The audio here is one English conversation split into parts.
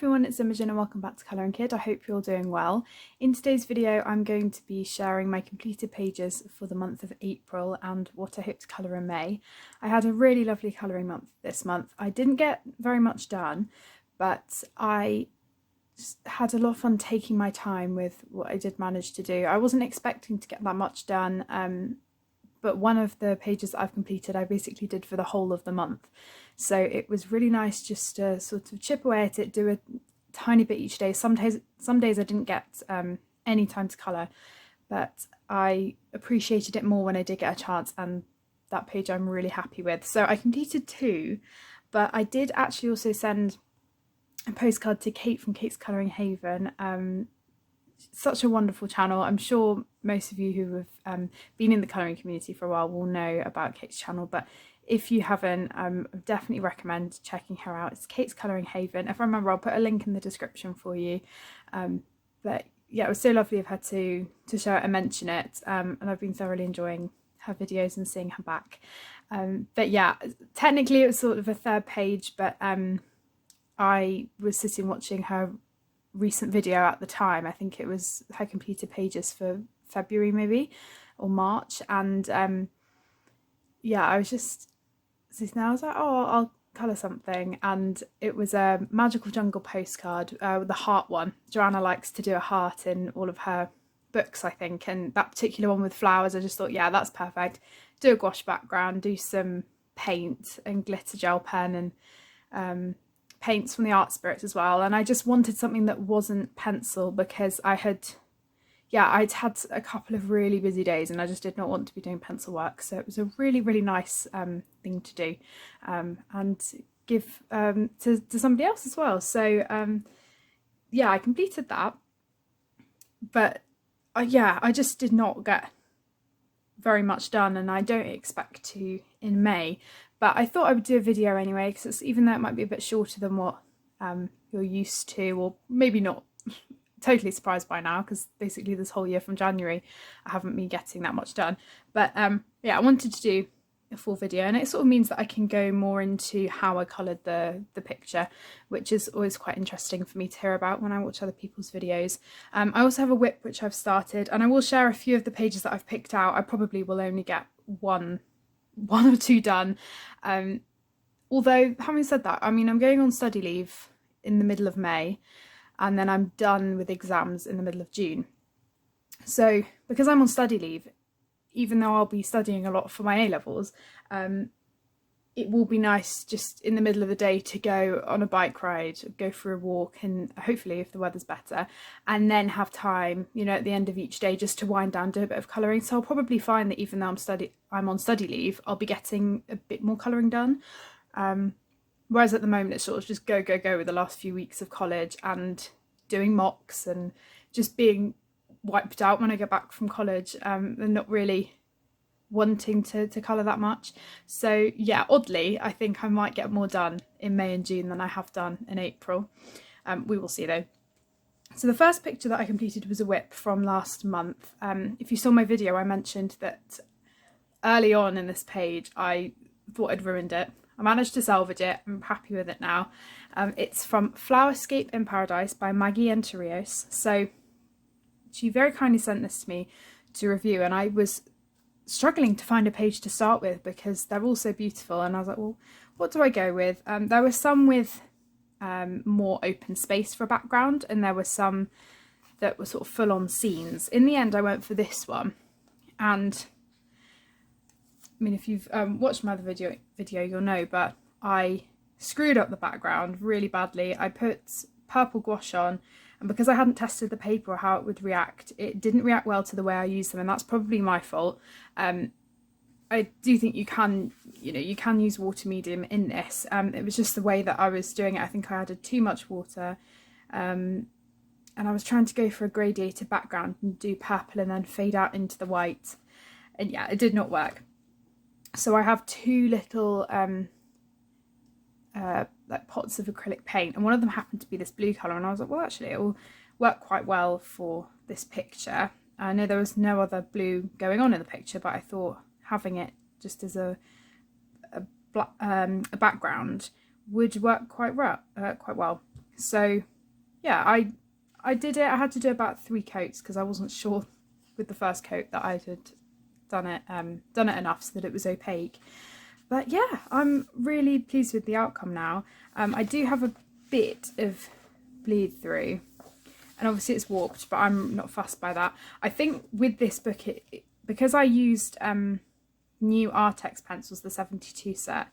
everyone, it's Imogen and welcome back to Colouring Kid. I hope you're all doing well. In today's video I'm going to be sharing my completed pages for the month of April and what I hope to colour in May. I had a really lovely colouring month this month. I didn't get very much done, but I had a lot of fun taking my time with what I did manage to do. I wasn't expecting to get that much done, but one of the pages that I've completed I basically did for the whole of the month. So it was really nice just to sort of chip away at it, do a tiny bit each day. Some days I didn't get any time to colour, but I appreciated it more when I did get a chance, and that page I'm really happy with. So I completed 2, but I did actually also send a postcard to Kate from Kate's Colouring Haven. Such a wonderful channel. I'm sure most of you who have been in the colouring community for a while will know about Kate's channel, but if you haven't, I definitely recommend checking her out. It's Kate's Colouring Haven. If I remember, I'll put a link in the description for you. But yeah, it was so lovely of her to share it and mention it, and I've been thoroughly enjoying her videos and seeing her back. But yeah, technically it was sort of a third page, but I was sitting watching her recent video at the time. I think it was her completed pages for February maybe or March, and yeah, I was just sitting there. I was like, oh, I'll colour something, and it was a Magical Jungle postcard, the heart one. Joanna likes to do a heart in all of her books, I think, and that particular one with flowers, I just thought, yeah, that's perfect. Do a gouache background, do some paint and glitter gel pen and paints from the Art Spirits as well, and I just wanted something that wasn't pencil because I'd had a couple of really busy days and I just did not want to be doing pencil work, so it was a really nice thing to do and give to somebody else as well. So yeah, I completed that, but yeah, I just did not get very much done, and I don't expect to in May. But I thought I would do a video anyway, because even though it might be a bit shorter than what you're used to, or maybe not totally surprised by now, because basically this whole year from January I haven't been getting that much done. But yeah, I wanted to do a full video, and it sort of means that I can go more into how I coloured the picture, which is always quite interesting for me to hear about when I watch other people's videos. I also have a whip which I've started, and I will share a few of the pages that I've picked out. I probably will only get one or 2 done, although having said that, I mean, I'm going on study leave in the middle of May, and then I'm done with exams in the middle of June. So because I'm on study leave, even though I'll be studying a lot for my A-levels, it will be nice just in the middle of the day to go on a bike ride, go for a walk, and hopefully if the weather's better, and then have time, you know, at the end of each day just to wind down, do a bit of colouring. So I'll probably find that even though I'm on study leave, I'll be getting a bit more colouring done. Whereas at the moment it's sort of just go with the last few weeks of college and doing mocks and just being wiped out when I get back from college, and not really wanting to colour that much. So yeah, oddly, I think I might get more done in May and June than I have done in April. We will see though. So the first picture that I completed was a whip from last month. If you saw my video, I mentioned that early on in this page I thought I'd ruined it. I managed to salvage it. I'm happy with it now. It's from Flowerscape in Paradise by Maggie Entre-Rios. So she very kindly sent this to me to review, and I was struggling to find a page to start with because they're all so beautiful, and I was like, well, what do I go with? There were some with more open space for a background, and there were some that were sort of full-on scenes. In the end I went for this one, and I mean, if you've watched my other video you'll know, but I screwed up the background really badly. I put purple gouache on, and because I hadn't tested the paper or how it would react, it didn't react well to the way I used them, and that's probably my fault. I do think you can use water medium in this. It was just the way that I was doing it. I think I added too much water, and I was trying to go for a gradiated background and do purple and then fade out into the white, and yeah, it did not work. So I have 2 little like pots of acrylic paint, and one of them happened to be this blue colour, and I was like, well, actually it will work quite well for this picture. I know there was no other blue going on in the picture, but I thought having it just as a background would work quite well. So yeah, I did it. I had to do about 3 coats because I wasn't sure with the first coat that I had done it enough so that it was opaque. But yeah, I'm really pleased with the outcome now. I do have a bit of bleed through, and obviously it's warped, but I'm not fussed by that. I think with this book, because I used new Artex pencils, the 72 set,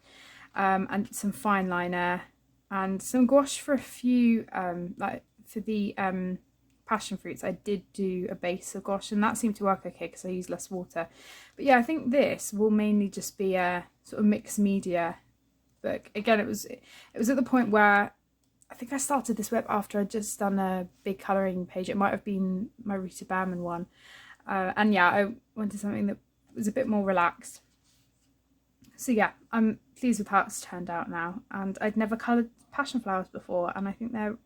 and some fine liner and some gouache for a few, like for the passion fruits, I did do a base of gouache, and that seemed to work okay because I used less water. But yeah, I think this will mainly just be a sort of mixed media book. Again, it was at the point where I think I started this web after I'd just done a big colouring page. It might have been my Rita Bearman one. And yeah, I wanted something that was a bit more relaxed. So yeah, I'm pleased with how it's turned out now. And I'd never coloured passion flowers before, and I think they're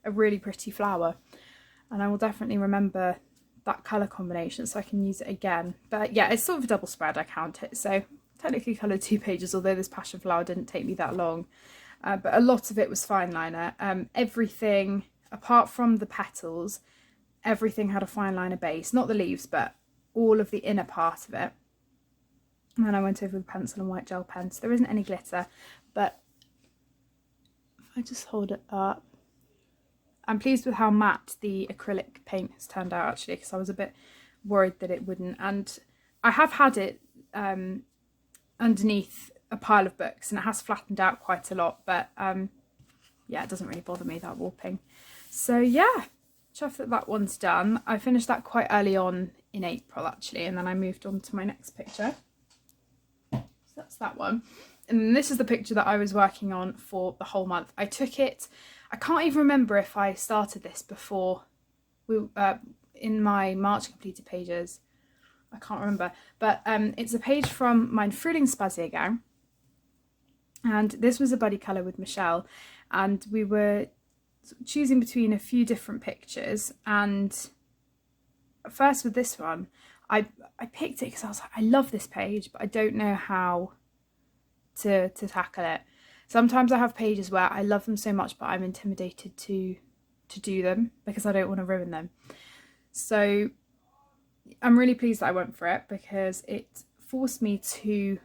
a really pretty flower. And I will definitely remember that colour combination so I can use it again. But yeah, it's sort of a double spread, I count it. So technically coloured 2 pages, although this passion flower didn't take me that long. But a lot of it was fine liner. Everything, apart from the petals, everything had a fine liner base. Not the leaves, but all of the inner part of it. And then I went over with pencil and white gel pen. So there isn't any glitter, but if I just hold it up, I'm pleased with how matte the acrylic paint has turned out, actually, because I was a bit worried that it wouldn't. And I have had it underneath a pile of books, and it has flattened out quite a lot, but yeah, it doesn't really bother me, that warping. So yeah, chuffed that that one's done. I finished that quite early on in April, actually, and then I moved on to my next picture. So that's that one. And this is the picture that I was working on for the whole month. I took it, I can't even remember if I started this before we in my March completed pages. I can't remember, but it's a page from mein Frühlingsspaziergang, and this was a buddy colour with Michelle, and we were choosing between a few different pictures. And first with this one, I picked it because I was like, I love this page, but I don't know how to tackle it. Sometimes I have pages where I love them so much, but I'm intimidated to do them because I don't want to ruin them. So I'm really pleased that I went for it because it forced me to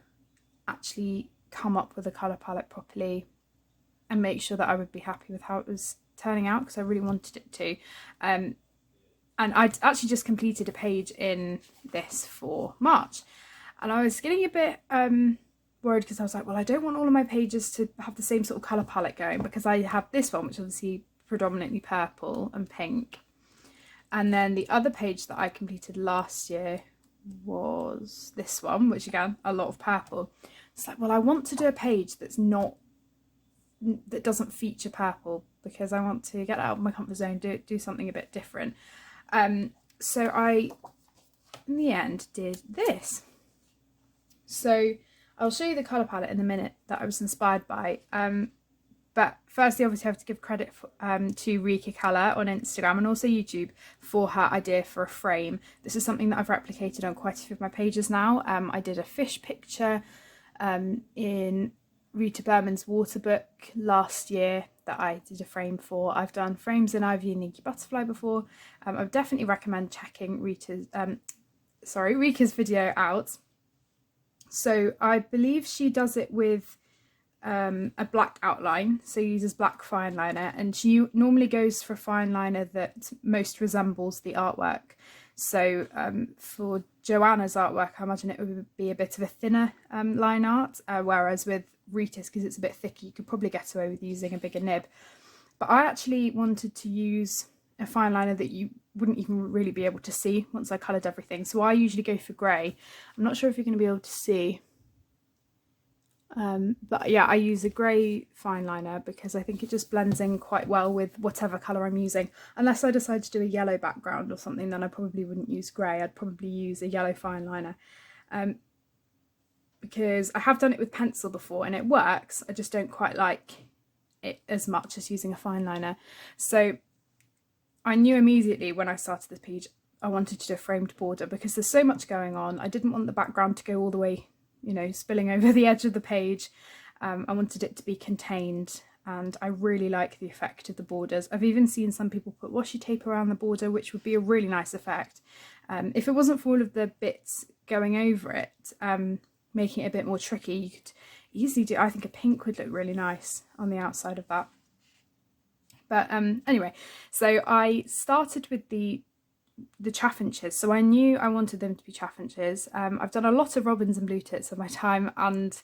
actually come up with a colour palette properly and make sure that I would be happy with how it was turning out, because I really wanted it to. And I'd actually just completed a page in this for March, and I was getting a bit worried because I was like, well, I don't want all of my pages to have the same sort of colour palette going, because I have this one, which obviously predominantly purple and pink, and then the other page that I completed last year was this one, which again, a lot of purple. It's like, well, I want to do a page that doesn't feature purple, because I want to get out of my comfort zone, do something a bit different. So I, in the end, did this. So I'll show you the colour palette in a minute that I was inspired by. But firstly, obviously, I have to give credit to Rika Colour on Instagram and also YouTube for her idea for a frame. This is something that I've replicated on quite a few of my pages now. I did a fish picture in Rita Bearman's water book last year that I did a frame for. I've done frames in Ivy and Inky Butterfly before. I would definitely recommend checking Rika's video out. So I believe she does it with a black outline, so uses black fine liner, and she normally goes for a fine liner that most resembles the artwork. So for Joanna's artwork, I imagine it would be a bit of a thinner line art, whereas with Rita's, because it's a bit thicker, you could probably get away with using a bigger nib. But I actually wanted to use a fine liner that you wouldn't even really be able to see once I coloured everything. So I usually go for grey. I'm not sure if you're going to be able to see. But yeah, I use a grey fine liner because I think it just blends in quite well with whatever colour I'm using. Unless I decide to do a yellow background or something, then I probably wouldn't use grey. I'd probably use a yellow fine liner. Because I have done it with pencil before and it works. I just don't quite like it as much as using a fine liner. So I knew immediately when I started this page I wanted to do a framed border because there's so much going on. I didn't want the background to go all the way, you know, spilling over the edge of the page. I wanted it to be contained and I really like the effect of the borders. I've even seen some people put washi tape around the border, which would be a really nice effect. If it wasn't for all of the bits going over it, making it a bit more tricky, you could easily do, I think a pink would look really nice on the outside of that. But anyway, so I started with the chaffinches, so I knew I wanted them to be chaffinches. I've done a lot of robins and blue tits in my time, and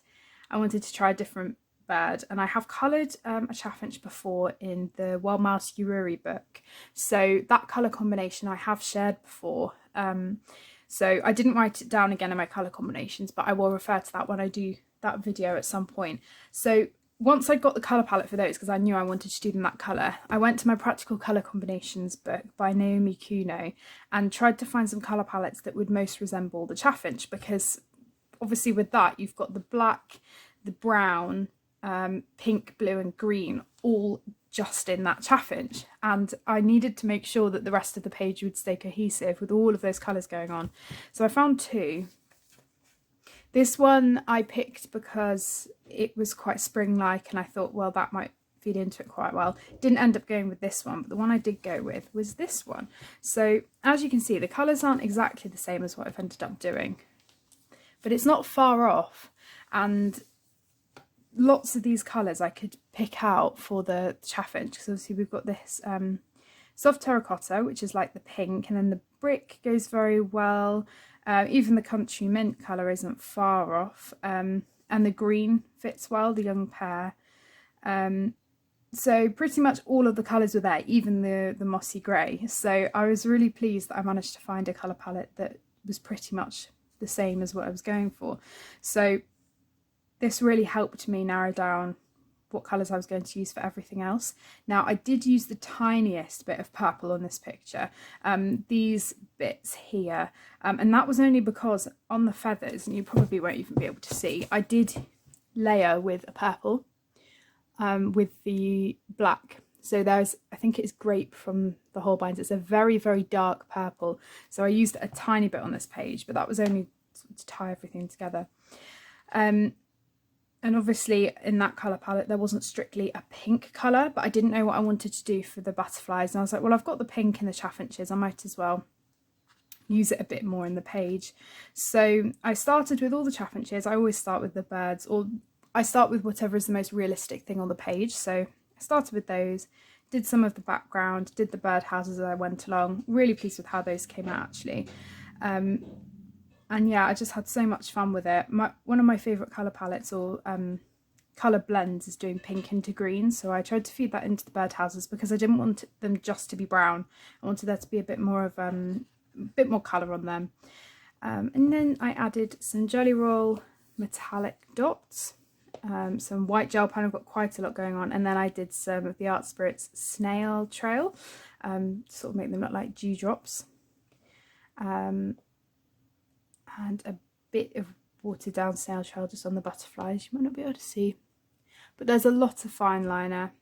I wanted to try a different bird, and I have coloured a chaffinch before in the Wild Mouse Ururi book, so that colour combination I have shared before. So I didn't write it down again in my colour combinations, but I will refer to that when I do that video at some point. So once I'd got the colour palette for those, because I knew I wanted to do them that colour, I went to my Practical Colour Combinations book by Naomi Kuno and tried to find some colour palettes that would most resemble the chaffinch, because obviously with that you've got the black, the brown, pink, blue and green all just in that chaffinch, and I needed to make sure that the rest of the page would stay cohesive with all of those colours going on. So I found two. This one I picked because it was quite spring-like, and I thought, well, that might feed into it quite well. Didn't end up going with this one, but the one I did go with was this one. So as you can see, the colours aren't exactly the same as what I've ended up doing, but it's not far off, and lots of these colours I could pick out for the chaffinch, because obviously we've got this soft terracotta, which is like the pink, and then the brick goes very well. Even the country mint colour isn't far off, and the green fits well, the young pear. So pretty much all of the colours were there, even the mossy grey. So I was really pleased that I managed to find a colour palette that was pretty much the same as what I was going for. So this really helped me narrow down what colours I was going to use for everything else. Now I did use the tiniest bit of purple on this picture, these bits here, and that was only because on the feathers, and you probably won't even be able to see, I did layer with a purple with the black. So there's, I think it's grape from the Holbeins, it's a very, very dark purple. So I used a tiny bit on this page, but that was only to tie everything together. And obviously in that colour palette there wasn't strictly a pink colour, but I didn't know what I wanted to do for the butterflies, and I was like, well, I've got the pink in the chaffinches, I might as well use it a bit more in the page. So I started with all the chaffinches. I always start with the birds, or I start with whatever is the most realistic thing on the page. So I started with those, did some of the background, did the birdhouses as I went along. Really pleased with how those came out actually. And yeah, I just had so much fun with it. One of my favourite colour palettes or colour blends is doing pink into green, so I tried to feed that into the birdhouses because I didn't want them just to be brown. I wanted there to be a bit more of bit more colour on them. And then I added some Jelly Roll metallic dots, some white gel pen. I've got quite a lot going on, and then I did some of the Art Spirits Snail Trail, sort of make them look like dewdrops. And a bit of watered down snail trail just on the butterflies. You might not be able to see, but there's a lot of fine liner.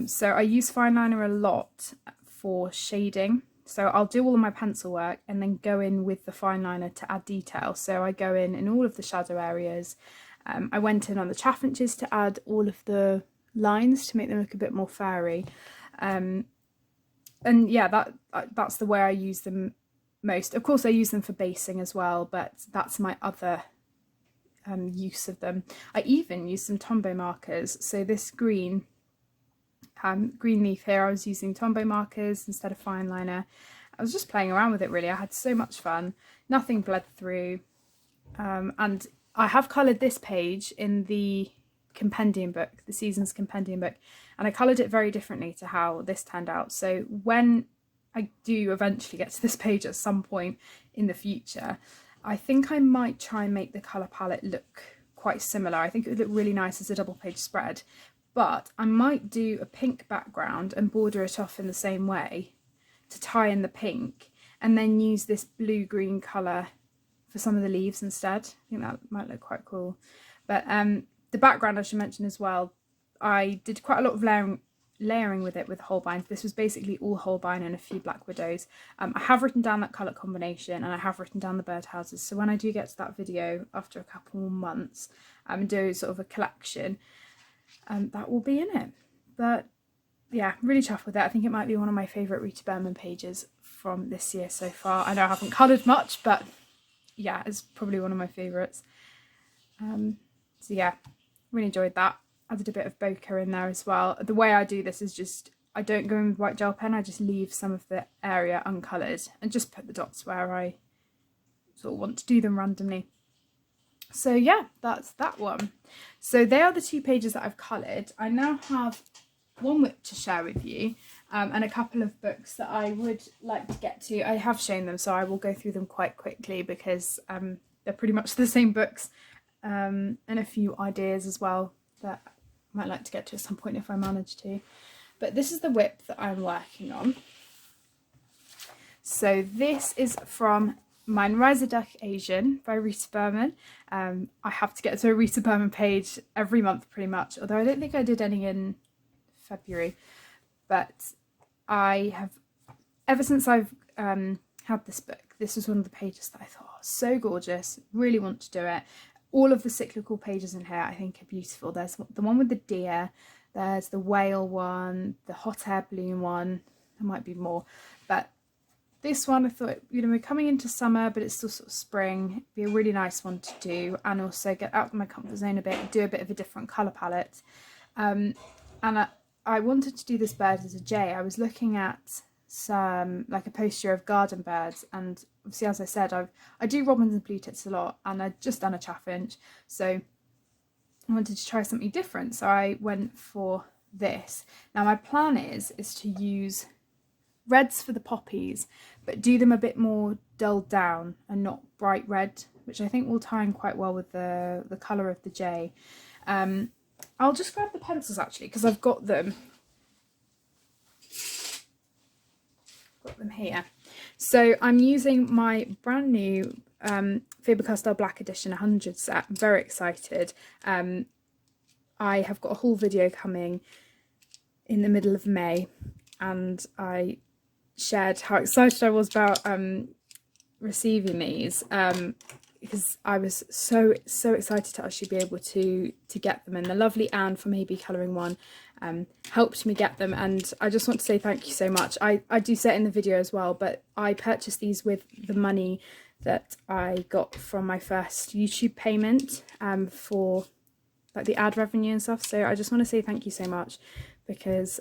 So I use fine liner a lot for shading. So I'll do all of my pencil work and then go in with the fine liner to add detail. So I go in all of the shadow areas. I went in on the chaffinches to add all of the lines to make them look a bit more fairy. And yeah, that's the way I use them most. Of course I use them for basing as well, but that's my other use of them. I even use some Tombow markers. So this green leaf here, I was using Tombow markers instead of fine liner. I was just playing around with it really. I had so much fun. Nothing bled through. And I have coloured this page in the compendium book, the Seasons compendium book, and I coloured it very differently to how this turned out. So when I do eventually get to this page at some point in the future, I think I might try and make the colour palette look quite similar. I think it would look really nice as a double page spread, but I might do a pink background and border it off in the same way to tie in the pink, and then use this blue-green colour for some of the leaves instead. I think that might look quite cool. But the background I should mention as well, I did quite a lot of layering with it with Holbein. This was basically all Holbein and a few Black Widows. I have written down that colour combination, and I have written down the birdhouses, so when I do get to that video after a couple more months and do sort of a collection, that will be in it. But yeah, really chuffed with it. I think it might be one of my favourite Rita Berman pages from this year so far. I know I haven't coloured much, but yeah, it's probably one of my favourites. So yeah, really enjoyed that. Added a bit of bokeh in there as well. The way I do this is just, I don't go in with white gel pen, I just leave some of the area uncoloured and just put the dots where I sort of want to do them randomly. So yeah, that's that one. So they are the 2 pages that I've coloured. I now have one WIP to share with you, and a couple of books that I would like to get to. I have shown them, so I will go through them quite quickly because they're pretty much the same books, and a few ideas as well that I might like to get to at some point if I manage to. But this is the WIP that I'm working on. So this is from Mein Reisedag Asien by Rita Berman. I have to get to a Rita Berman page every month pretty much, although I don't think I did any in February. But I have, ever since I've had this book, this was one of the pages that I thought, oh, so gorgeous, really want to do it. All of the cyclical pages in here I think are beautiful. There's the one with the deer, there's the whale one, the hot air balloon one, there might be more, but this one I thought, you know, we're coming into summer but it's still sort of spring, it'd be a really nice one to do, and also get out of my comfort zone a bit, do a bit of a different colour palette. And I wanted to do this bird as a jay. I was looking at some, like a poster of garden birds, and obviously, as I said, I do robins and blue tits a lot, and I'd just done a chaffinch, so I wanted to try something different, so I went for this. Now my plan is to use reds for the poppies, but do them a bit more dulled down and not bright red, which I think will tie in quite well with the colour of the jay. I'll just grab the pencils actually, because I've got them here. So I'm using my brand new Faber-Castell Black Edition 100 set. I'm very excited. I have got a haul video coming in the middle of May, and I shared how excited I was about receiving these, because I was so excited to actually be able to get them, and the lovely Anne from AB Colouring One helped me get them, and I just want to say thank you so much. I do say it in the video as well, but I purchased these with the money that I got from my first YouTube payment for like the ad revenue and stuff, so I just want to say thank you so much, because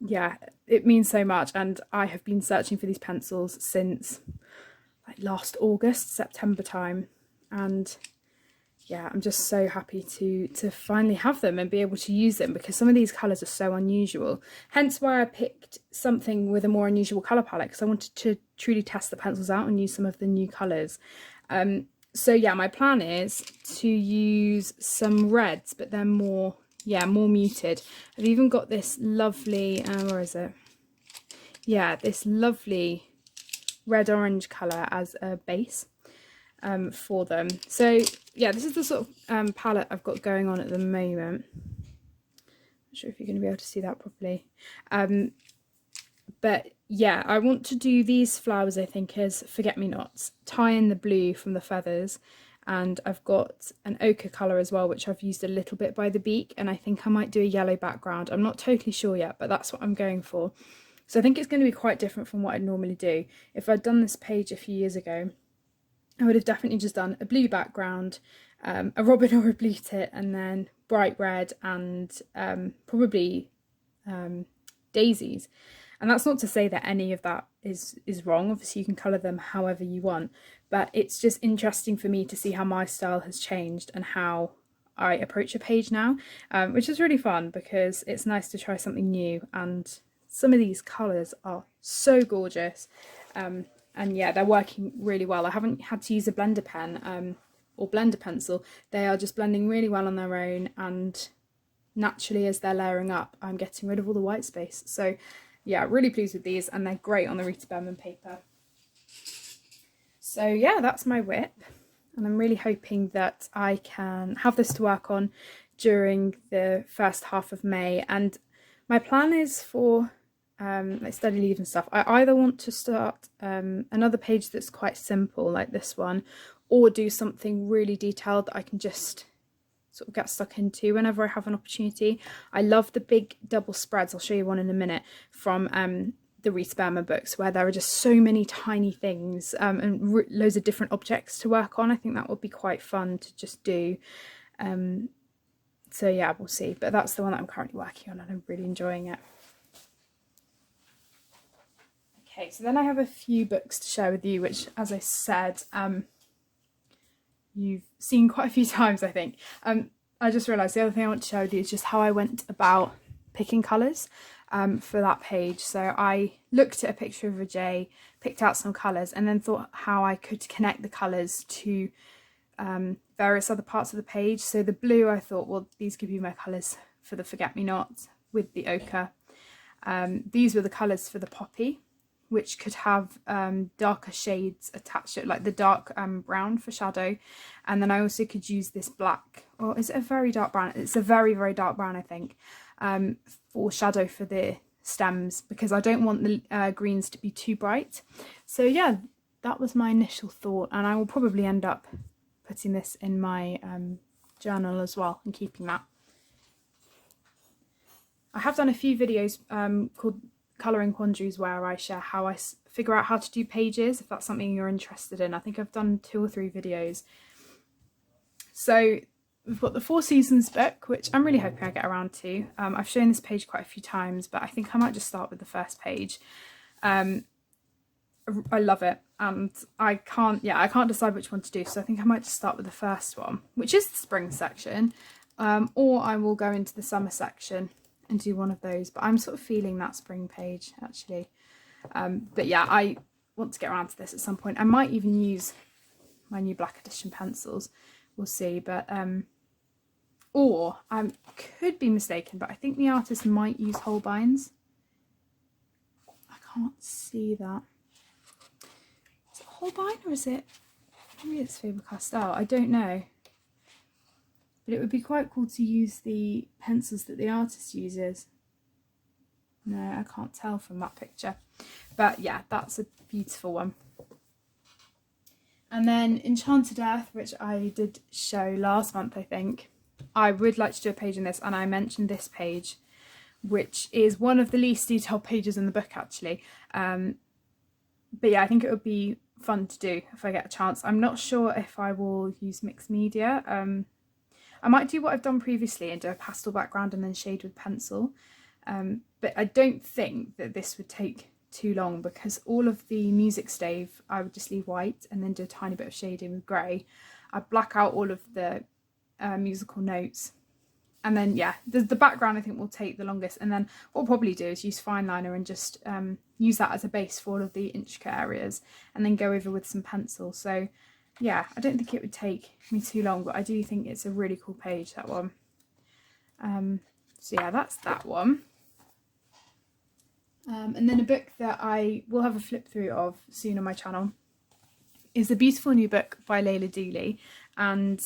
yeah, it means so much, and I have been searching for these pencils since like last August, September time, and yeah, I'm just so happy to finally have them and be able to use them, because some of these colours are so unusual, hence why I picked something with a more unusual colour palette, because I wanted to truly test the pencils out and use some of the new colours. So yeah, my plan is to use some reds, but they're more muted. I've even got this lovely, where is it? Yeah, this lovely red orange colour as a base for them. So yeah, this is the sort of palette I've got going on at the moment. Not sure if you're going to be able to see that properly. But yeah, I want to do these flowers, I think, as forget-me-nots, tie in the blue from the feathers, and I've got an ochre colour as well, which I've used a little bit by the beak, and I think I might do a yellow background. I'm not totally sure yet, but that's what I'm going for. So I think it's going to be quite different from what I'd normally do. If I'd done this page a few years ago, I would have definitely just done a blue background, a robin or a blue tit, and then bright red and probably daisies. And that's not to say that any of that is wrong. Obviously you can colour them however you want, but it's just interesting for me to see how my style has changed and how I approach a page now, which is really fun, because it's nice to try something new, and some of these colours are so gorgeous, and yeah, they're working really well. I haven't had to use a blender pen or blender pencil. They are just blending really well on their own, and naturally as they're layering up I'm getting rid of all the white space. So yeah, really pleased with these, and they're great on the Rita Berman paper. So yeah, that's my WIP, and I'm really hoping that I can have this to work on during the first half of May. And my plan is for like study leave and stuff, I either want to start another page that's quite simple like this one, or do something really detailed that I can just sort of get stuck into whenever I have an opportunity. I love the big double spreads. I'll show you one in a minute from the Reese Berman books, where there are just so many tiny things and loads of different objects to work on. I think that would be quite fun to just do. So yeah, we'll see. But that's the one that I'm currently working on and I'm really enjoying it. Okay, so then I have a few books to share with you, which, as I said, you've seen quite a few times, I think. I just realised the other thing I want to share with you is just how I went about picking colours for that page. So I looked at a picture of a J, picked out some colours, and then thought how I could connect the colours to various other parts of the page. So the blue, I thought, well, these could be my colours for the Forget-Me-Not with the ochre. These were the colours for the poppy, which could have darker shades attached to it, like the dark brown for shadow. And then I also could use this black, or is it a very dark brown? It's a very, very dark brown, I think, for shadow for the stems, because I don't want the greens to be too bright. So yeah, that was my initial thought, and I will probably end up putting this in my journal as well and keeping that. I have done a few videos called Colouring Quandaries where I share how I figure out how to do pages, if that's something you're interested in. I think I've done 2 or 3 videos. So we've got the Four Seasons book, which I'm really hoping I get around to. I've shown this page quite a few times, but I think I might just start with the first page. I love it, and I can't decide which one to do, so I think I might just start with the first one, which is the spring section, or I will go into the summer section and do one of those, but I'm sort of feeling that spring page actually. But yeah, I want to get around to this at some point. I might even use my new Black Edition pencils, we'll see, but or I could be mistaken, but I think the artist might use Holbeins. I can't see that. Is it Holbein or is it, maybe it's Faber-Castell, I don't know. But it would be quite cool to use the pencils that the artist uses. No, I can't tell from that picture. But yeah, that's a beautiful one. And then Enchanted Earth, which I did show last month, I think. I would like to do a page in this, and I mentioned this page, which is one of the least detailed pages in the book actually. But yeah, I think it would be fun to do if I get a chance. I'm not sure if I will use mixed media. I might do what I've done previously and do a pastel background and then shade with pencil. But I don't think that this would take too long, because all of the music stave I would just leave white and then do a tiny bit of shading with grey. I'd black out all of the musical notes, and then yeah, the background I think will take the longest, and then what I'll probably do is use fine liner and just use that as a base for all of the intricate areas, and then go over with some pencil. So yeah, I don't think it would take me too long, but I do think it's a really cool page, that one. So yeah, that's that one. And then a book that I will have a flip through of soon on my channel is a beautiful new book by Layla Dooley, and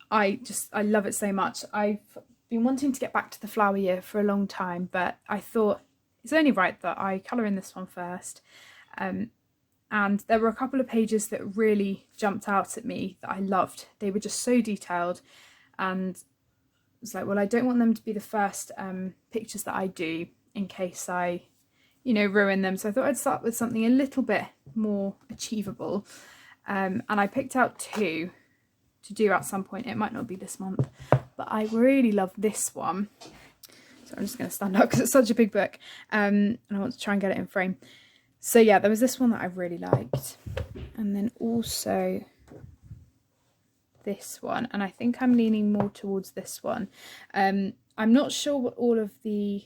I love it so much. I've been wanting to get back to the Flower Year for a long time, but I thought it's only right that I colour in this one first. And there were a couple of pages that really jumped out at me that I loved. They were just so detailed, and it was like, well, I don't want them to be the first pictures that I do in case I, ruin them. So I thought I'd start with something a little bit more achievable. And I picked out 2 to do at some point. It might not be this month, but I really love this one. So I'm just going to stand up because it's such a big book, and I want to try and get it in frame. So yeah, there was this one that I really liked, and then also this one, and I think I'm leaning more towards this one. I'm not sure what all of the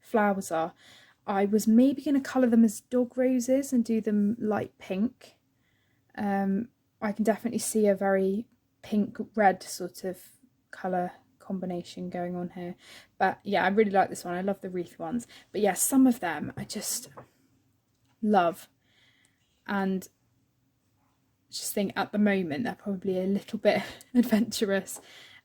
flowers are. I was maybe going to colour them as dog roses and do them light pink. I can definitely see a very pink red sort of colour combination going on here, but yeah, I really like this one. I love the wreath ones, but yeah, some of them I just love, and just think at the moment they're probably a little bit adventurous,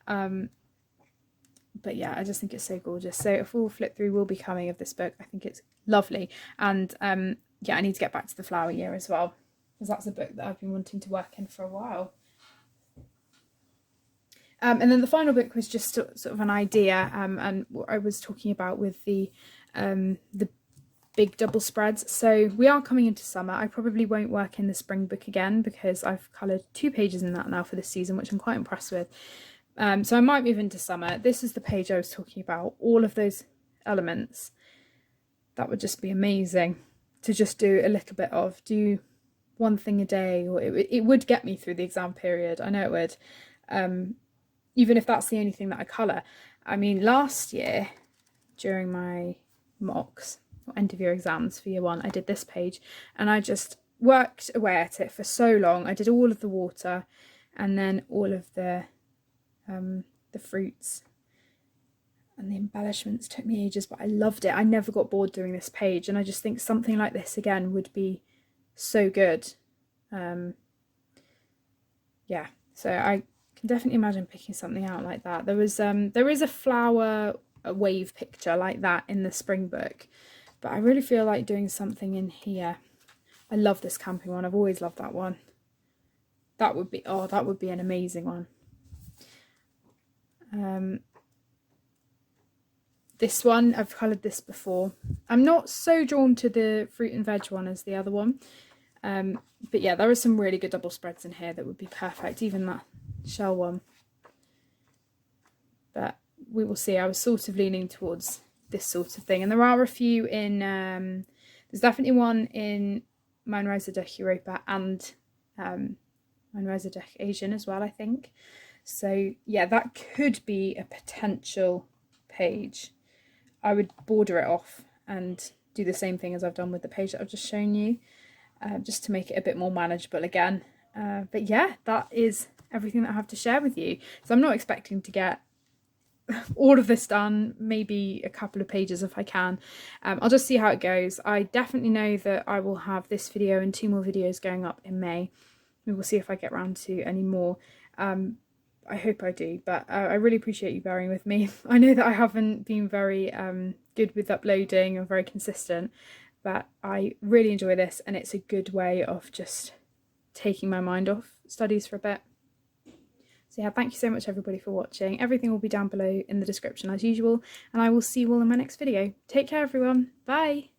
but yeah, I just think it's so gorgeous. So a full flip through will be coming of this book. I think it's lovely, and yeah, I need to get back to the Flower Year as well, because that's a book that I've been wanting to work in for a while. And then the final book was just sort of an idea, and what I was talking about with the big double spreads. So we are coming into summer. I probably won't work in the spring book again because I've coloured 2 pages in that now for this season, which I'm quite impressed with. So I might move into summer. This is the page I was talking about, all of those elements. That would just be amazing to just do a little bit of, do one thing a day, or it would get me through the exam period. I know it would, even if that's the only thing that I colour. I mean, last year during my mocks, or end of year exams for year 1, I did this page and I just worked away at it for so long. I did all of the water and then all of the fruits, and the embellishments took me ages, but I loved it. I never got bored doing this page, and I just think something like this again would be so good. Yeah, so I can definitely imagine picking something out like that. There is a flower, a wave picture like that in the spring book, but I really feel like doing something in here. I love this camping one. I've always loved that one. That would be, oh, that would be an amazing one. This one, I've coloured this before. I'm not so drawn to the fruit and veg one as the other one. But yeah, there are some really good double spreads in here that would be perfect, even that shell one. But we will see. I was sort of leaning towards this sort of thing. And there are a few in, there's definitely one in Mein Reiserdach Europa and Mein Reiserdach Asian as well, I think. So yeah, that could be a potential page. I would border it off and do the same thing as I've done with the page that I've just shown you, just to make it a bit more manageable again. But yeah, that is everything that I have to share with you. So I'm not expecting to get all of this done, maybe a couple of pages if I can. I'll just see how it goes. I definitely know that I will have this video and 2 more videos going up in May. We will see if I get around to any more. I hope I do, but I really appreciate you bearing with me. I know that I haven't been very good with uploading and very consistent, but I really enjoy this, and it's a good way of just taking my mind off studies for a bit. So yeah, thank you so much everybody for watching. Everything will be down below in the description as usual, and I will see you all in my next video. Take care everyone, bye!